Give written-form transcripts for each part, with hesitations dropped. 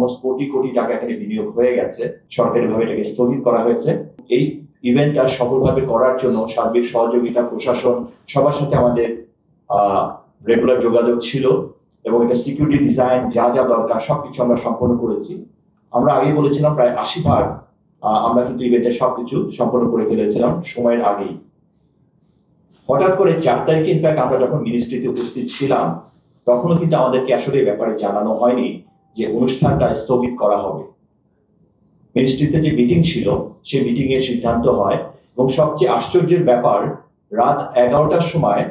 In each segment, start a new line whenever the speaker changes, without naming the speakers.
Almost crore crore টাকা এখানে বিনিয়োগ হয়ে গেছে, সরকারিভাবে এটাকে স্থগিত করা হয়েছে। এই ইভেন্টটা সফলভাবে করার জন্য সার্বিক সহযোগিতা, প্রশাসন সবার সাথে আমাদের রেগুলার যোগাযোগ ছিল এবং এটা সিকিউরিটি ডিজাইন যা যা দরকার সবকিছু আমরা সম্পন্ন করেছি। আমরা আগেই বলেছিলাম প্রায় 80% আমরা কিন্তু ইভেন্টের সবকিছু সম্পন্ন করে ফেলেছিলাম সময়ের আগেই। হঠাৎ করে 4 তারিখে ইনফ্যাক্ট আমরা যখন মিনিস্ট্রিতে উপস্থিত ছিলাম তখনও কিন্তু আমাদেরকে আসলে এই ব্যাপারে জানানো হয়নি যে অনুষ্ঠানটা স্থগিত করা হবে। মিনিস্ট্রিতে যে মিটিং ছিল সেই মিটিং এর সিদ্ধান্ত হয় এবং সবচেয়ে আশ্চর্যের ব্যাপার, রাত 11টার সময়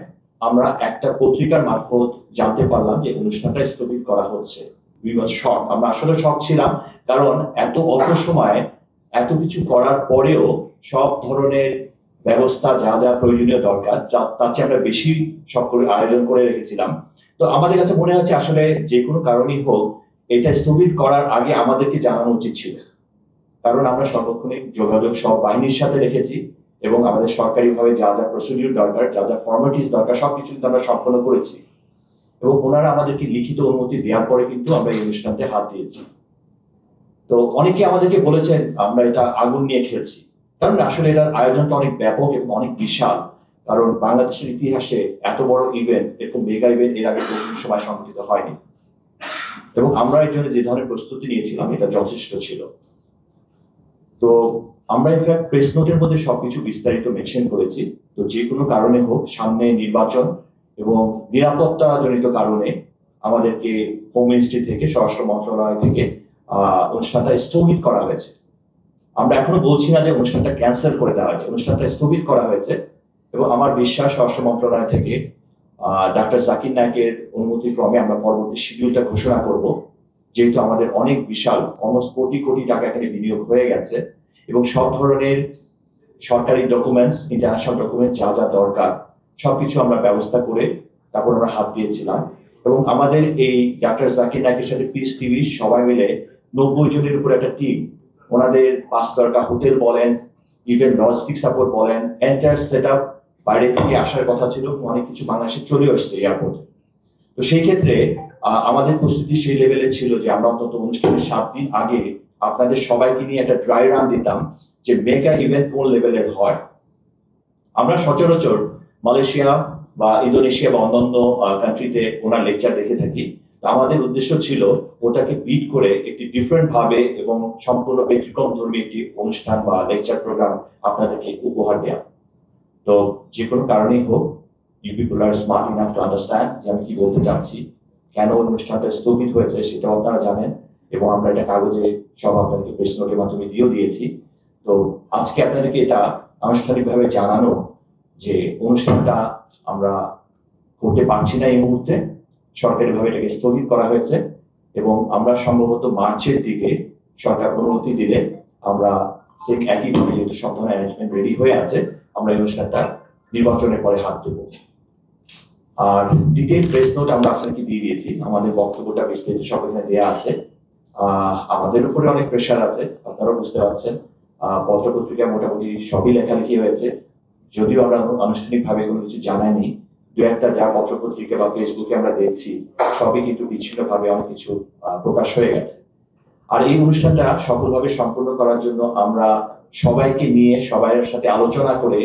আমরা একটা পত্রিকার মারফত জানতে পারলাম যে অনুষ্ঠানটা স্থগিত করা হচ্ছে। উই ওয়াজ শক, আমরা আসলে শক ছিলাম, কারণ এত অল্প সময়ে এত কিছু করার পরেও সব ধরনের ব্যবস্থা যা যা প্রয়োজনীয় দরকার তার চেয়ে আমরা বেশি সব করে আয়োজন করে রেখেছিলাম। তো আমাদের কাছে মনে হচ্ছে আসলে যে কোনো কারণেই হোক এটা স্থগিত করার আগে আমাদেরকে জানানো উচিত ছিল, কারণ আমরা সার্বক্ষণিক যোগাযোগ সব বাহিনীর সাথে রেখেছি এবং আমাদের সরকারিভাবে যা যা প্রসিডিউর দরকার, যা যা ফর্মালিটিস দরকার সবকিছু কিন্তু আমরা সম্পন্ন করেছি এবং ওনারা আমাদেরকে লিখিত অনুমতি দেওয়ার পরে কিন্তু আমরা এই অনুষ্ঠানতে হাত দিয়েছি। তো অনেকে আমাদেরকে বলেছেন আমরা এটা আগুন নিয়ে খেলছি, কারণ আসলে এটার আয়োজনটা অনেক ব্যাপক এবং অনেক বিশাল, কারণ বাংলাদেশের ইতিহাসে এত বড় ইভেন্ট, এরকম মেগা ইভেন্ট এর আগে কোনো সময় সংঘটিত হয়নি এবং আমরা এর জন্য যে ধরনের প্রস্তুতি নিয়েছিলাম এটা যথেষ্ট ছিল। তো আমরা ইনফ্যাক্ট প্রেস নোটের মধ্যে সবকিছু বিস্তারিত মেনশন করেছি। তো যে কোনো কারণে হোক, সামনে নির্বাচন এবং নিরাপত্তা জনিত কারণে আমাদেরকে হোম মিনিস্ট্রি থেকে, স্বরাষ্ট্র মন্ত্রণালয় থেকে অনুষ্ঠানটা স্থগিত করা হয়েছে। আমরা এখনো বলছি না যে অনুষ্ঠানটা ক্যান্সেল করে দেওয়া হয়েছে, অনুষ্ঠানটা স্থগিত করা হয়েছে এবং আমার বিশ্বাস স্বরাষ্ট্র মন্ত্রণালয় থেকে ডাক্তার জাকির নায়েকের অনুমতি ক্রমে আমরা পরবর্তী শিডিউলটা ঘোষণা করব, যেহেতু আমাদের অনেক বিশাল অলমোস্ট কোটি কোটি টাকা এখানে বিনিয়োগ হয়ে গেছে এবং সব ধরনের সরকারি ডকুমেন্টস, ইন্টারন্যাশনাল ডকুমেন্ট যা যা দরকার সবকিছু আমরা ব্যবস্থা করে তারপর আমরা হাত দিয়েছিলাম এবং আমাদের এই ডাক্তার জাকির নায়েকের সাথে পিস টিভি সবাই মিলে 90 জনের উপর একটা টিম, ওনাদের 5 দরকার হোটেল বলেন, ইভেন লজিস্টিক সাপোর্ট বলেন, এন্টায়ার সেট আপ বাইরে থেকে আসার কথা ছিল, অনেক কিছু বাংলাদেশে চলে আসছে এয়ারপোর্টে। তো সেই ক্ষেত্রে আমাদের প্রস্তুতি সেই লেভেলে ছিল যে আমরা অন্তত অনুষ্ঠানের 7 দিন আগে আপনাদের সবাইকে নিয়ে একটা ড্রাই রান দিতাম যে মেগা ইভেন্ট কোন লেভেলের হয়। আমরা সচরাচর মালয়েশিয়া বা ইন্দোনেশিয়া বা অন্যান্য কান্ট্রিতে ওনার লেকচার দেখে থাকি। আমাদের উদ্দেশ্য ছিল ওটাকে বিট করে একটি ডিফারেন্ট ভাবে এবং সম্পূর্ণ ব্যতিক্রম ধর্মী একটি অনুষ্ঠান বা লেকচার প্রোগ্রাম আপনাদেরকে উপহার দেওয়া। তো যে কোনো কারণেই হোক, you people are smart enough to understand যে আমি কি বলতে চাচ্ছি, কেন অনুষ্ঠানটা স্থগিত হয়েছে সেটাও আপনারা জানেন এবং আমরা এটা কাগজে সব আপনাদেরকে প্রেস নোটের মাধ্যমে দিয়েও দিয়েছি। তো আজকে আপনাদেরকে এটা আনুষ্ঠানিকভাবে জানানো যে অনুষ্ঠানটা আমরা করতে পারছি না এই মুহূর্তে, সরকারিভাবে এটাকে স্থগিত করা হয়েছে এবং আমরা সম্ভবত মার্চের দিকে সরকার অনুমতি দিলে আমরা সেই একইভাবে, যেহেতু সব ধরনের অ্যারেঞ্জমেন্ট রেডি হয়ে আছে, আমরা এই অনুষ্ঠানটা নির্বাচনের পরে হাত দেব। আর ডিটেইল প্রেস নোট আমরা আপনাকে দিয়ে দিয়েছি, আমাদের বক্তব্যটা বিস্তারিত সব এখানে দেওয়া আছে। আমাদের উপরে অনেক প্রেশার আছে, আপনারাও বুঝতে পারছেন। পত্রপত্রিকা মোটামুটি সবই লেখালেখি হয়েছে, যদিও আমরা আনুষ্ঠানিকভাবে কোনো কিছু জানাইনি। দু একটা যা পত্রপত্রিকা বা ফেসবুকে আমরা দেখছি সবই কিন্তু বিচ্ছিন্নভাবে অনেক কিছু প্রকাশ হয়ে গেছে। আর এই অনুষ্ঠানটা সফলভাবে সম্পন্ন করার জন্য আমরা সবাইকে নিয়ে, সবাইয়ের সাথে আলোচনা করে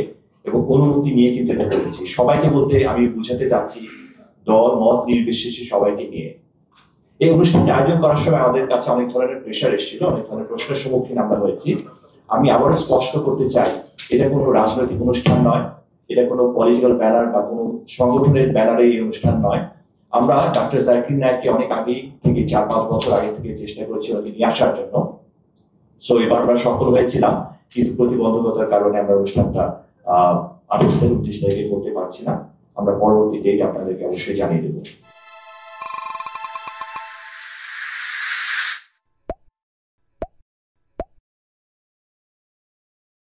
এবং অনুমতি নিয়ে কিন্তু এটা করেছি। সবাইকে বলতে আমি বুঝাতে চাচ্ছি দল মত নির্বিশেষে সবাইকে নিয়ে। এই অনুষ্ঠানটা আয়োজন করার সময় আমাদের কাছে অনেক ধরনের প্রেশার এসেছিল, অনেক ধরনের প্রশ্নের সম্মুখীন আমরা হয়েছি। আমি আবারও স্পষ্ট করতে চাই, এটা কোনো রাজনৈতিক অনুষ্ঠান নয়, এটা কোনো পলিটিক্যাল ব্যানার বা কোনো সংগঠনের ব্যানারে এই অনুষ্ঠান নয়। আমরা ডাক্তার জাকির নায়েককে অনেক আগে থেকে 4-5 বছর আগে থেকে চেষ্টা করেছি ওকে নিয়ে আসার জন্য। সো এবার আমরা সফল হয়েছিলাম, কিন্তু প্রতিবন্ধকতার কারণে আমরা অনুষ্ঠানটা 28 থেকে 29 তারিখে করতে পারছি না। আমরা পরবর্তী ডেট আপনাদেরকে অবশ্যই জানিয়ে দেবো।